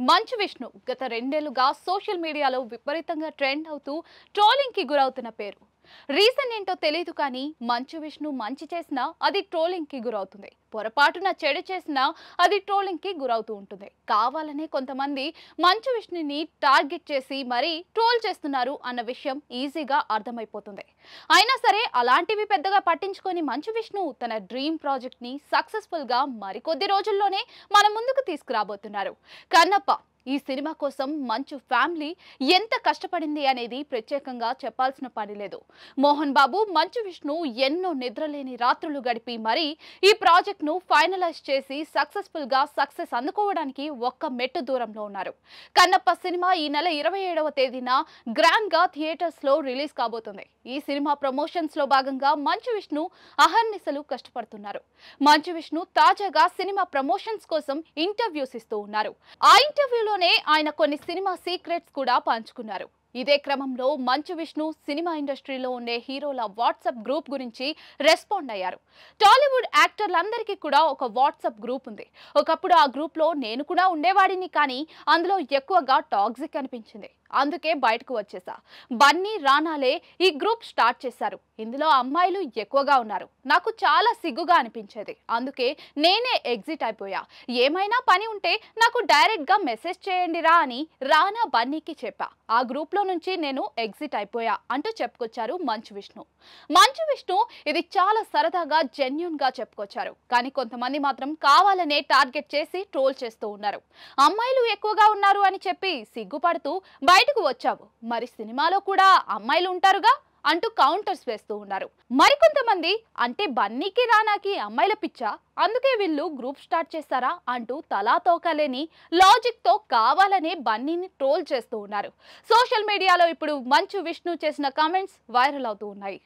మంచు విష్ణు గత రెండేళ్లుగా సోషల్ మీడియాలో విపరీతంగా ట్రెండ్ అవుతూ ట్రోలింగ్ కి గురవుతున్న పేరు. రీజన్ ఏంటో తెలియదు కానీ మంచు విష్ణు మంచి చేసినా అది ట్రోలింగ్ కి గురవుతుంది. పొరపాటున చెడు చేసినా అది ట్రోలింగ్ కి గురవుతూ ఉంటుంది. కావాలనే కొంతమంది మంచు విష్ణుని టార్గెట్ చేసి మరీ ట్రోల్ చేస్తున్నారు అన్న విషయం ఈజీగా అర్థమైపోతుంది. అయినా సరే అలాంటివి పెద్దగా పట్టించుకొని మంచు విష్ణు తన డ్రీమ్ ప్రాజెక్ట్ ని సక్సెస్ఫుల్ గా మరికొద్ది రోజుల్లోనే మన ముందుకు తీసుకురాబోతున్నారు. కన్నప్ప ఈ సినిమా కోసం మంచు ఫ్యామిలీ ఎంత కష్టపడింది అనేది ప్రత్యేకంగా చెప్పాల్సిన పని లేదు. మోహన్ బాబు, మంచు విష్ణు ఎన్నో నిద్రలేని రాత్రులు గడిపి మరీ ఈ ప్రాజెక్ట్ ను ఫైనలైజ్ చేసి సక్సెస్ఫుల్ గా సక్సెస్ అందుకోవడానికి ఒక్క మెట్టు దూరంలో ఉన్నారు. కన్నప్ప సినిమా ఈ నెల 27వ తేదీన గ్రాండ్ గా థియేటర్స్ లో రిలీజ్ కాబోతుంది. ఈ సినిమా ప్రమోషన్స్ లో భాగంగా మంచు విష్ణు అహర్నిశలు కష్టపడుతున్నారు. మంచు విష్ణు తాజాగా సినిమా ప్రమోషన్స్ కోసం ఇంటర్వ్యూస్ ఇస్తూ ఉన్నారు. ఆ ఇంటర్వ్యూలో ఆయన కొన్ని సినిమా సీక్రెట్స్ కూడా పంచుకున్నారు. ఇదే క్రమంలో మంచు విష్ణు సినిమా ఇండస్ట్రీలో ఉండే హీరోల వాట్సాప్ గ్రూప్ గురించి రెస్పాండ్ అయ్యారు. టాలీవుడ్ యాక్టర్లందరికీ కూడా ఒక వాట్సాప్ గ్రూప్ ఉంది. ఒకప్పుడు ఆ గ్రూప్ లో నేను కూడా ఉండేవాడిని, కానీ అందులో ఎక్కువగా టాక్సిక్ అనిపించింది. అందుకే బయటకు వచ్చేసా. బన్నీ, రానాలే ఈ గ్రూప్ స్టార్ట్ చేశారు. ఇందులో అమ్మాయిలు ఎక్కువగా ఉన్నారు. నాకు చాలా సిగ్గుగా అనిపించేది. అందుకే నేనే ఎగ్జిట్ అయిపోయా. ఏమైనా పని ఉంటే నాకు డైరెక్ట్ గా మెసేజ్ చేయండిరా అని రానా, బన్నీకి చెప్పా. ఆ గ్రూప్ లో నుంచి నేను ఎగ్జిట్ అయిపోయా అంటూ చెప్పుకొచ్చారు మంచు విష్ణు. మంచు విష్ణు ఇది చాలా సరదాగా, జెన్యూన్ గా చెప్పుకొచ్చారు. కానీ కొంతమంది మాత్రం కావాలనే టార్గెట్ చేసి ట్రోల్ చేస్తూ ఉన్నారు. అమ్మాయిలు ఎక్కువగా ఉన్నారు అని చెప్పి సిగ్గుపడుతూ బయటకు వచ్చావు, మరి సినిమాలో కూడా అమ్మాయిలు ఉంటారుగా అంటూ కౌంటర్స్ వేస్తూ ఉన్నారు. మరికొంతమంది అంటే బన్నీకి, రానాకి అమ్మాయిల పిచ్చా, అందుకే వీళ్ళు గ్రూప్ స్టార్ట్ చేస్తారా అంటూ తలా తోకలేని లాజిక్ తో కావాలనే బన్నీని ట్రోల్ చేస్తూ ఉన్నారు. సోషల్ మీడియాలో ఇప్పుడు మంచు విష్ణు చేసిన కామెంట్స్ వైరల్ అవుతూ ఉన్నాయి.